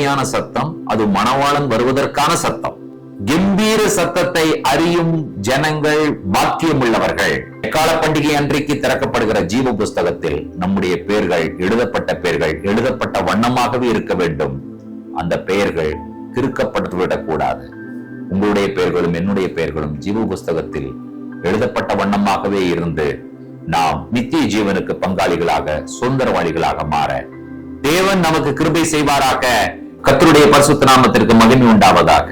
இனிமையான சத்தம், அது மணவாளன் வருவதற்கான சத்தம். கம்பீர சத்தத்தை அறியும் ஜனங்கள் பாக்கியம் உள்ளவர்கள். எக்கால பண்டிகை அன்றைக்கு திறக்கப்படுகிற ஜீவ புஸ்தகத்தில் நம்முடைய பெயர்கள், எழுதப்பட்ட பெயர்கள் எழுதப்பட்ட வண்ணமாகவே இருக்க வேண்டும். அந்த பெயர்கள் கிறுக்கப்பட்டுவிடக் கூடாது. உங்களுடைய பெயர்களும் என்னுடைய பெயர்களும் ஜீவ புஸ்தகத்தில் எழுதப்பட்ட வண்ணமாகவே இருந்து நாம் நித்திய ஜீவனுக்கு பங்காளிகளாக, சுதந்திரவாளிகளாக மாற தேவன் நமக்கு கிருபை செய்வாராக. கர்த்தருடைய பரிசுத்த நாமத்திற்கு மகிமை உண்டாவதாக.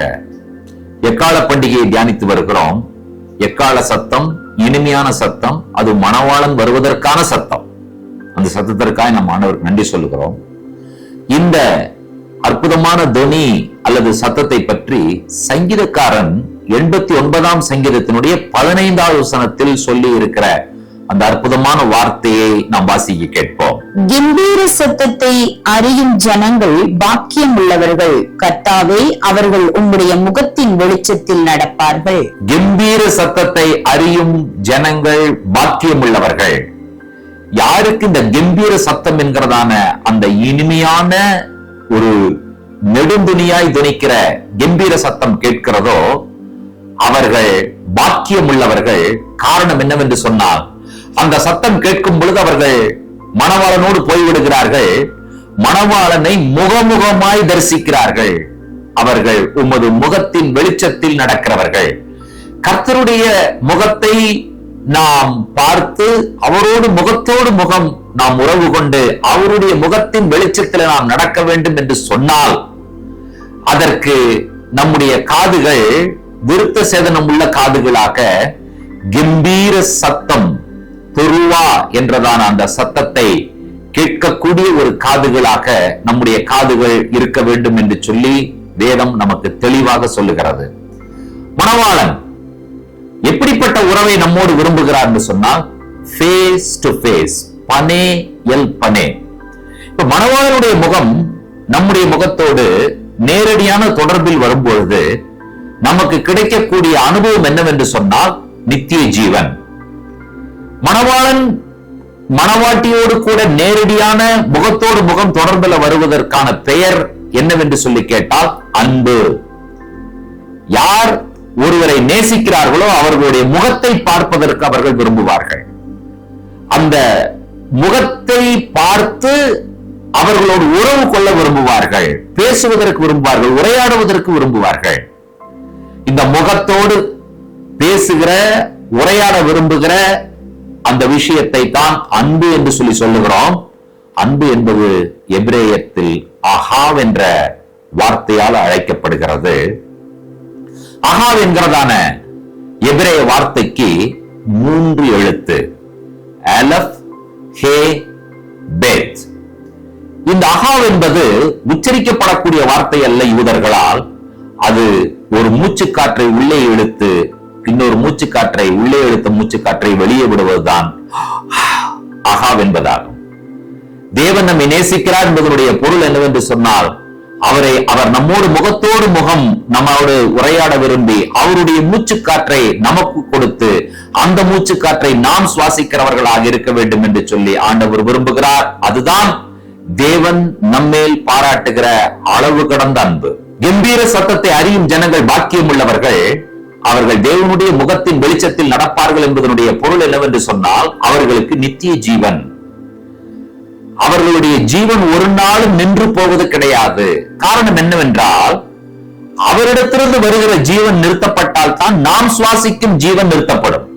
எக்கால பண்டிகையை தியானித்து வருகிறோம். எக்கால சத்தம் இனிமையான சத்தம், அது மணவாளன் வருவதற்கான சத்தம். அந்த சத்தத்திற்காக நம் ஆண்டவருக்கு நன்றி சொல்லுகிறோம். இந்த அற்புதமான துணி அல்லது சத்தத்தை பற்றி சங்கீதக்காரன் 89ஆம் சங்கீதத்தினுடைய 15வது வசனத்தில் சொல்லி இருக்கிற அந்த அற்புதமான வார்த்தையை நாம் வாசிக்க கேட்போம். கம்பீர சத்தத்தை அறியும் ஜனங்கள் பாக்கியம் உள்ளவர்கள். கர்த்தாவே, அவர்கள் உம்முடைய முகத்தின் வெளிச்சத்தில் நடப்பார்கள். கம்பீர சத்தத்தை அறியும் ஜனங்கள் பாக்கியம் உள்ளவர்கள். யாருக்கு இந்த கம்பீர சத்தம் என்கிறதான அந்த இனிமையான ஒரு நெடுந்துணியாய் துணிக்கிற கம்பீர சத்தம் கேட்கிறதோ அவர்கள் பாக்கியம் உள்ளவர்கள். காரணம் என்னவென்று சொன்னால், அந்த சத்தம் கேட்கும் பொழுது அவர்கள் மணவாளனோடு போய்விடுகிறார்கள். மணவாளனை முகமுகமாய் தரிசிக்கிறார்கள். அவர்கள் உமது முகத்தின் வெளிச்சத்தில் நடக்கிறவர்கள். கர்த்தருடைய முகத்தை நாம் பார்த்து அவரோடு முகத்தோடு முகம் நாம் உறவு கொண்டு அவருடைய முகத்தின் வெளிச்சத்தில் நாம் நடக்க வேண்டும் என்று சொன்னால், அதற்கு நம்முடைய காதுகள் விருத்த சேதனம் உள்ள காதுகளாக கம்பீர சத்தம், துருவா என்றதான அந்த சத்தத்தை கேட்கக்கூடிய ஒரு காதுகளாக நம்முடைய காதுகள் இருக்க வேண்டும் என்று சொல்லி வேதம் நமக்கு தெளிவாக சொல்லுகிறது. மணவாளன் எப்படிப்பட்ட உறவை நம்மோடு விரும்புகிறார் என்று சொன்னால், ஃபேஸ் டு ஃபேஸ், பனே எல் பனே. இப்ப மணவாளனுடைய முகம் நம்முடைய முகத்தோடு நேரடியான தொடர்பில் வரும்பொழுது நமக்கு கிடைக்கக்கூடிய அனுபவம் என்னவென்று சொன்னால், நித்திய ஜீவன். மணவாளன் மணவாட்டியோடு கூட நேரடியான முகத்தோடு முகம் தொடர்பில் வருவதற்கான பெயர் என்னவென்று சொல்லி கேட்டால், அன்பு. யார் ஒருவரை நேசிக்கிறார்களோ அவர்களுடைய முகத்தை பார்ப்பதற்கு அவர்கள் விரும்புவார்கள். அந்த முகத்தை பார்த்து அவர்களோடு உறவு கொள்ள விரும்புவார்கள், பேசுவதற்கு விரும்புவார்கள், உரையாடுவதற்கு விரும்புவார்கள். இந்த முகத்தோடு பேசுகிற, உரையாட விரும்புகிற அந்த விஷயத்தை தான் அன்பு என்று சொல்லி சொல்லுகிறோம். அன்பு என்பது எபிரேயத்தில் அஹாவ் என்ற வார்த்தையால் அழைக்கப்படுகிறது. அஹாவ் என்கிறதான எபிரேய வார்த்தைக்கு 3 எழுத்து, அலப், ஹே, பெத். இந்த அஹாவ் என்பது உச்சரிக்கப்படக்கூடிய வார்த்தை அல்ல யூதர்களால். அது ஒரு மூச்சுக்காற்றை உள்ளே இழுத்து இன்னொரு மூச்சுக்காற்றை உள்ளே இழுத்த மூச்சுக்காற்றை வெளியே விடுவதுதான் அஹாவ் என்பதாகும். தேவன் நம்மை நேசிக்கிறார் என்பதனுடைய பொருள் என்னவென்று சொன்னால், அவர் நம்மோடு முகத்தோடு முகம் நம்மோடு உரையாட விரும்பி அவருடைய மூச்சுக்காற்றை நமக்கு கொடுத்து அந்த மூச்சுக்காற்றை நாம் சுவாசிக்கிறவர்களாக இருக்க வேண்டும் என்று சொல்லி ஆண்டவர் விரும்புகிறார். அதுதான் தேவன் நம்மேல் பாராட்டுகிற அளவு கடந்த அன்பு. கம்பீர சத்தத்தை அறியும் ஜனங்கள் பாக்கியம் உள்ளவர்கள். அவர்கள் தேவனுடைய முகத்தின் வெளிச்சத்தில் நடப்பார்கள் என்பதனுடைய பொருள் என்னவென்று சொன்னால், அவர்களுக்கு நித்திய ஜீவன். அவர்களுடைய ஜீவன் ஒரு நாளும் நின்று போவது கிடையாது. காரணம் என்னவென்றால், அவரிடத்திலிருந்து வருகிற ஜீவன் நிறுத்தப்பட்டால் தான் நாம் சுவாசிக்கும் ஜீவன் நிறுத்தப்படும்.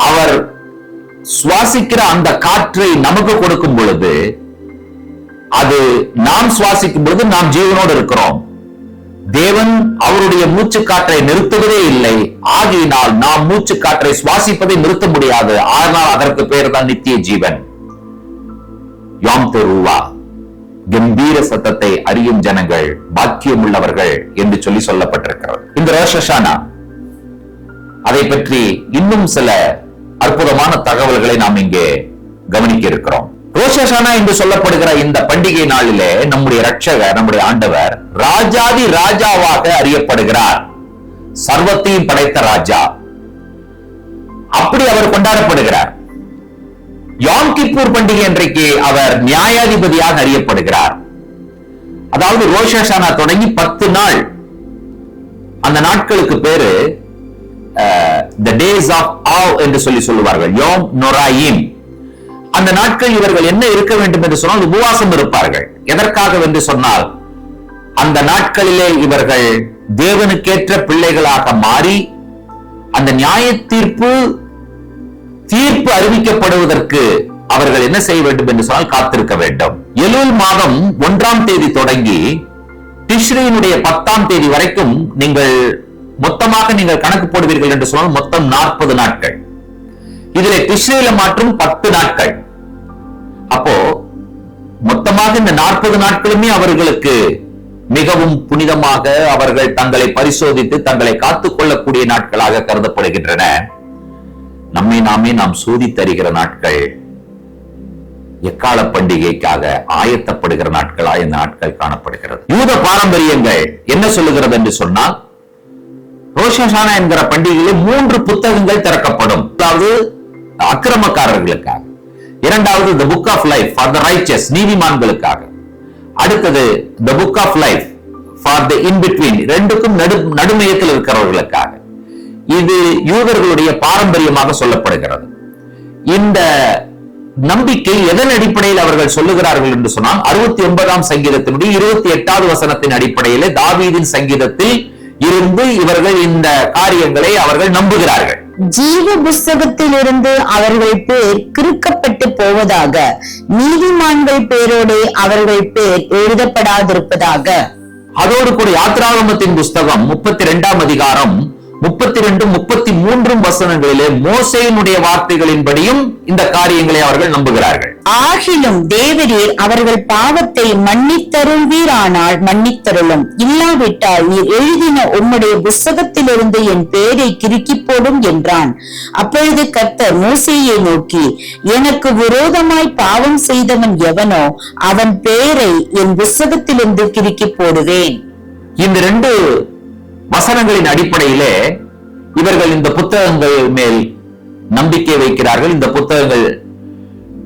அவர் சுவாசிக்கிற அந்த காற்றை நமக்கு கொடுக்கும் பொழுது, அது நாம் சுவாசிக்கும் பொழுது நாம் ஜீவனோடு இருக்கிறோம். தேவன் அவருடைய மூச்சு காற்றை நிறுத்துவதே இல்லை. ஆகையினால் நாம் மூச்சு காற்றை சுவாசிப்பதை நிறுத்த முடியாது. ஆனால் அதற்கு பெயர் தான் நித்திய ஜீவன். யாம் தெருவா, கம்பீர சத்தத்தை அறியும் ஜனங்கள் பாக்கியம் உள்ளவர்கள் என்று சொல்லி சொல்லப்பட்டிருக்கிறது. இந்த ரோஷ் ஹஷானா, அதை பற்றி இன்னும் சில அற்புதமான தகவல்களை நாம் இங்கே கவனிக்க இருக்கிறோம். ரோஷ் ஹஷானா என்று சொல்லப்படுகிற இந்த பண்டிகை நாளிலே நம்முடைய ரட்சகர், நம்முடைய ஆண்டவர் ராஜாதி ராஜாவாக அறியப்படுகிறார். சர்வத்தையும் படைத்த ராஜா, அப்படி அவர் கொண்டாடப்படுகிறார். யாம் கிப்பூர் பண்டிகை அன்றைக்கு அவர் நியாயாதிபதியாக அறியப்படுகிறார். அதாவது ரோஷ் ஹஷானா தொடங்கி 10 நாள், அந்த நாட்களுக்கு பேரு the days of awe என்று சொல்லுவார்கள், யோம் நொராயிம். அந்த நாட்கள் இவர்கள் என்ன இருக்க வேண்டும் என்று சொன்னால் உபவாசம் இருப்பார்கள். எதற்காக என்று சொன்னால் அந்த நாட்களிலே இவர்கள் தேவனுக்கேற்ற பிள்ளைகளாக மாறி அந்த நியாய தீர்ப்பு அறிவிக்கப்படுவதற்கு அவர்கள் என்ன செய்ய வேண்டும் என்று சொன்னால் காத்திருக்க வேண்டும். எலூல் மாதம் 1ஆம் தேதி தொடங்கி டிஷ்ரியினுடைய 10ஆம் தேதி வரைக்கும் மொத்தமாக நீங்கள் கணக்கு போடுவீர்கள் என்று சொன்னால் மொத்தம் 40 நாட்கள். இதிலே டிஷ்ரியில மாற்றும் 10 நாட்கள். அப்போ மொத்தமாக இந்த 40 நாட்களுமே அவர்களுக்கு மிகவும் புனிதமாக அவர்கள் தங்களை பரிசோதித்து தங்களை காத்துக் கொள்ளக்கூடிய நாட்களாக கருதப்படுகின்றன. நம்மை நாமே நாம் சோதித்தருகிற நாட்கள், எக்கால பண்டிகைக்காக ஆயத்தப்படுகிற நாட்களாக இந்த நாட்கள் காணப்படுகிறது. யூத பாரம்பரியங்கள் என்ன சொல்லுகிறது என்று சொன்னால் ரோஷ் ஹஷானா என்கிற பண்டிகையிலே 3 புத்தகங்கள் திறக்கப்படும். அதாவது அக்கிரமக்காரர்களுக்காக, இரண்டாவது the book of life for the righteous, நீதிமான்களுக்காக, அடுத்தது the book of life for the in between, ரெண்டுக்கும் நடுமையத்தில் இருக்கிறவர்களுக்காக. இது யூதர்களுடைய பாரம்பரியமாக சொல்லப்படுகிறது. இந்த நம்பிக்கை எதன் அடிப்படையில் அவர்கள் சொல்லுகிறார்கள் என்று சொன்னால் 69ஆம் சங்கீதத்தினுடைய 28வது வசனத்தின் அடிப்படையிலே தாவீதின் சங்கீதத்தில் இருந்து இவர்கள் இந்த காரியங்களை அவர்கள் நம்புகிறார்கள். ஜீவ புஸ்தகத்தில் இருந்து அவர்கள் பேர் கிறுக்கப்பட்டு போவதாக, நீதிமான்கள் பேரோடு அவர்கள் பேர் எழுதப்படாதிருப்பதாக. அதோடு கூட யாத்ராகமத்தின் புஸ்தகம் 32ஆம் அதிகாரம் 32, 33 வசனங்களிலே மோசேயினுடைய வார்த்தைகளின்படியும் இந்த காரியங்களை அவர்கள் நம்புகிறார்கள். ஆகிலும் தேவரீர் அவர்கள் பாவத்தை மன்னித்தருள்வீரானால் மன்னித்தருளும், இல்லாவிட்டால் நீர் எழுதின உம்முடைய புஸ்தகத்திலிருந்து என் பேரை கிறுக்கி போடும் என்றான். அப்பொழுது கர்த்தர் மோசேயை நோக்கி, எனக்கு விரோதமாய் பாவம் செய்தவன் எவனோ அவன் பேரை என் புஸ்தகத்திலிருந்து கிறுக்கி போடுவேன். இந்த 2 வசனங்களின் அடிப்படையிலே இவர்கள் இந்த புத்தகங்கள் மேல் நம்பிக்கை வைக்கிறார்கள். இந்த புத்தகங்கள்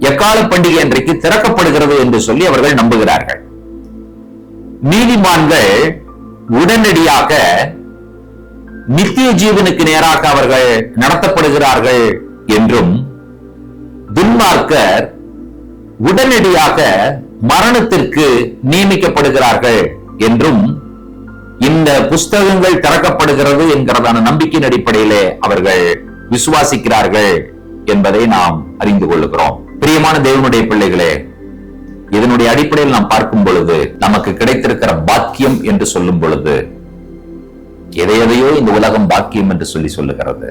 எக்கால பண்டிகை அன்றைக்கு திறக்கப்படுகிறது என்று சொல்லி அவர்கள் நம்புகிறார்கள். நீதிமான்கள் உடனடியாக நித்திய ஜீவனுக்கு நேராக அவர்கள் நடத்தப்படுகிறார்கள் என்றும், துன்மார்க்கர் உடனடியாக மரணத்திற்கு நியமிக்கப்படுகிறார்கள் என்றும் இந்த புஸ்தகங்கள் திறக்கப்படுகிறது என்கிறதான நம்பிக்கையின் அடிப்படையிலே அவர்கள் விசுவாசிக்கிறார்கள் என்பதை நாம் அறிந்து கொள்ளுகிறோம். பிரியமான தேவனுடைய பிள்ளைகளே, இதனுடைய அடிப்படையில் நாம் பார்க்கும் பொழுது நமக்கு கிடைத்திருக்கிற பாக்கியம் என்று சொல்லும் பொழுது எதையோ இந்த உலகம் பாக்கியம் என்று சொல்லுகிறது.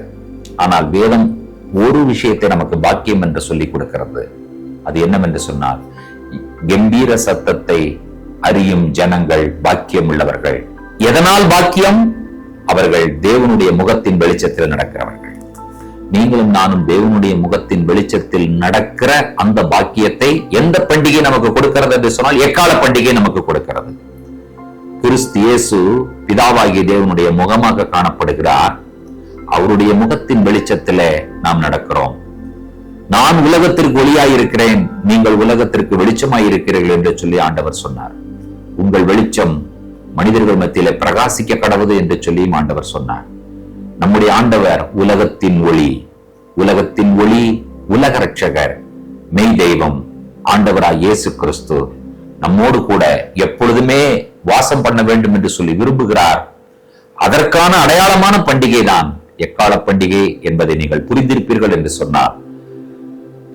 ஆனால் வேதம் ஒரு விஷயத்தை நமக்கு பாக்கியம் என்று சொல்லிக் கொடுக்கிறது. அது என்னவென்று சொன்னால், கம்பீர சத்தத்தை அறியும் ஜனங்கள் பாக்கியம் உள்ளவர்கள். எதனால் பாக்கியம்? அவர்கள் தேவனுடைய முகத்தின் வெளிச்சத்தில் நடக்கிறவர்கள். நீங்களும் நானும் தேவனுடைய முகத்தின் வெளிச்சத்தில் நடக்கிற அந்த பாக்கியத்தை எந்த பண்டிகை நமக்கு கொடுக்கிறது என்று சொன்னால் எக்கால பண்டிகை நமக்கு கொடுக்கிறது. கிறிஸ்து இயேசு பிதாவாகிய தேவனுடைய முகமாக காணப்படுகிறார். அவருடைய முகத்தின் வெளிச்சத்திலே நாம் நடக்கிறோம். நான் உலகத்திற்கு ஒளியாயிருக்கிறேன், நீங்கள் உலகத்திற்கு வெளிச்சமாயிருக்கிறீர்கள் என்று சொல்லி ஆண்டவர் சொன்னார். உங்கள் வெளிச்சம் மனிதர்கள் மத்தியிலே பிரகாசிக்க கடவுது என்று சொல்லி ஆண்டவர் சொன்னார். நம்முடைய ஆண்டவர் உலகத்தின் ஒளி, உலகத்தின் ஒளி, உலக ரட்சகர், மெய் தெய்வம் ஆண்டவராய் இயேசு கிறிஸ்து நம்மோடு கூட எப்பொழுதுமே வாசம் பண்ண வேண்டும் என்று சொல்லி விரும்புகிறார். அதற்கான அடையாளமான பண்டிகை தான் எக்கால பண்டிகை என்பதை நீங்கள் புரிந்திருப்பீர்கள் என்று சொன்னார்.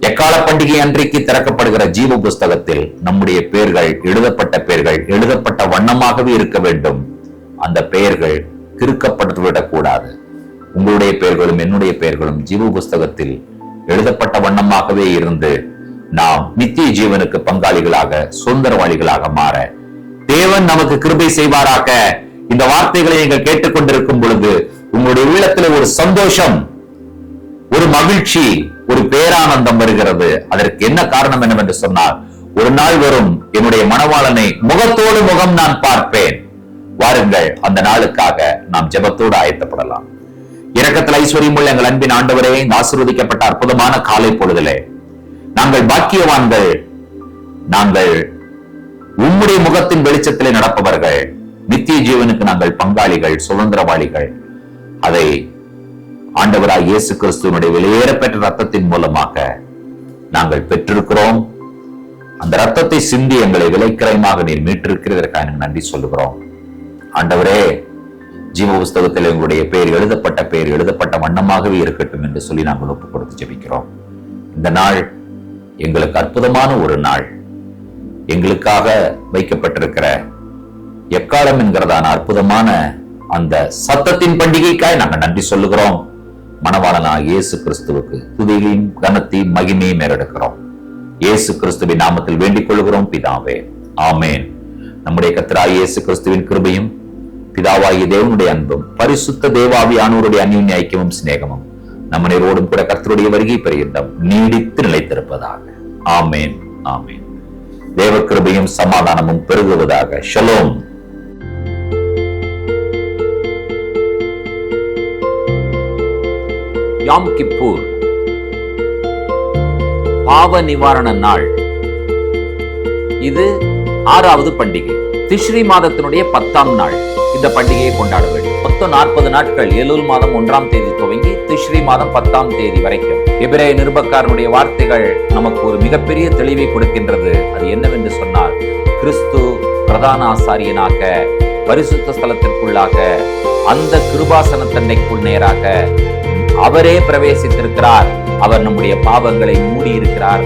எக்கால பண்டிகை அன்றைக்கு திறக்கப்படுகிற ஜீவ புஸ்தகத்தில் நம்முடைய பெயர்கள், எழுதப்பட்ட பெயர்கள் எழுதப்பட்ட வண்ணமாகவே இருக்க வேண்டும். அந்த பெயர்கள் கிறுக்கப்பட்டுவிடக் கூடாது. உங்களுடைய பெயர்களும் என்னுடைய பெயர்களும் ஜீவ புஸ்தகத்தில் எழுதப்பட்ட வண்ணமாகவே இருந்து நாம் நித்திய ஜீவனுக்கு பங்காளிகளாக, சுதந்திரவாளிகளாக மாற தேவன் நமக்கு கிருபை செய்வாராக. இந்த வார்த்தைகளை நீங்கள் கேட்டுக்கொண்டிருக்கும் பொழுது உங்களுடைய உள்ளத்தில் ஒரு சந்தோஷம், ஒரு மகிழ்ச்சி, ஒரு பேரானந்தம் வருகிறது. அதற்கு என்ன காரணம் என்னவென்று சொன்னால், ஒரு நாள் வரும் என்னுடைய மணவாளனை முகத்தோடு முகம் நான் பார்ப்பேன். வாருங்கள், அந்த நாளுக்காக நாம் ஜெபத்தோடு ஆயத்தப்படலாம். இரக்கத்தில் ஐஸ்வர்யம் உள்ள எங்கள் அன்பின் ஆண்டவரே, இந்த ஆசீர்வதிக்கப்பட்ட அற்புதமான காலை பொழுதிலே நாங்கள் பாக்கியவான்கள். நாங்கள் உம்முடைய முகத்தின் வெளிச்சத்திலே நடப்பவர்கள். நித்திய ஜீவனுக்கு நாங்கள் பங்காளிகள், சுதந்திரவாளிகள். அதை ஆண்டவராய் இயேசு கிறிஸ்துவனுடைய வெளியேற பெற்ற ரத்தத்தின் மூலமாக நாங்கள் பெற்றிருக்கிறோம். அந்த ரத்தத்தை சிந்தி எங்களை விலைக்கிரயமாக நீர் மீட்டிருக்கிறதற்காக நன்றி சொல்லுகிறோம். ஆண்டவரே, ஜீவ புஸ்தகத்தில் எங்களுடைய பெயர் எழுதப்பட்ட வண்ணமாகவே இருக்கட்டும் என்று சொல்லி நாங்கள் ஒப்புக் கொடுத்து ஜெபிக்கிறோம். இந்த நாள் எங்களுக்கு அற்புதமான ஒரு நாள். எங்களுக்காக வைக்கப்பட்டிருக்கிற எக்காலம் என்கிறதான அற்புதமான அந்த சத்தத்தின் பண்டிகைக்காய் நாங்கள் நன்றி சொல்லுகிறோம். மணவாளனாக இயேசு கிறிஸ்துவுக்கு துதியையும் கனத்தையும் மகிமையும் ஏறெடுக்கிறோம். இயேசு கிறிஸ்துவின் நாமத்தில் வேண்டிக் கொள்கிறோம் பிதாவே, ஆமேன். நம்முடைய கர்த்தராகிய இயேசு கிறிஸ்துவின் கிருபையும் பிதாவாகிய தேவனுடைய அன்பும் பரிசுத்த தேவாவியானவருடைய அந்யோன்ய ஐக்கியமும் சிநேகமும் நம்ம நேரோடும் கூட கர்த்தருடைய வருகை பரியந்தம் நீடித்து நிலைத்திருப்பதாக. ஆமேன், ஆமேன். தேவ கிருபையும் சமாதானமும் பெருகுவதாக. ஷலோம். யாம் கிப்பூர் பாவ நிவாரண நாள். இது 6வது பண்டிகை. திஷ்ரி மாதத்தினுடைய 10ஆம் நாள் இந்த பண்டிகையை கொண்டாட வேண்டும். மொத்தம் 40 நாட்கள். எலூல் மாதம் 1ஆம் தேதி துவங்கி திஷ்ரி மாதம் 10ஆம் தேதி வரைக்கும். எபிரேய நிருபக்காரனுடைய வார்த்தைகள் நமக்கு ஒரு மிகப்பெரிய தெளிவை கொடுக்கின்றது. அது என்னவென்று சொன்னால், கிறிஸ்து பிரதான ஆசாரியனாக பரிசுத்த ஸ்தலத்திற்குள்ளாக அந்த கிருபாசன தண்டைக்குள் நேராக அவரே பிரவேசித்திருக்கிறார். அவர் நம்முடைய பாவங்களை மூடி இருக்கிறார்.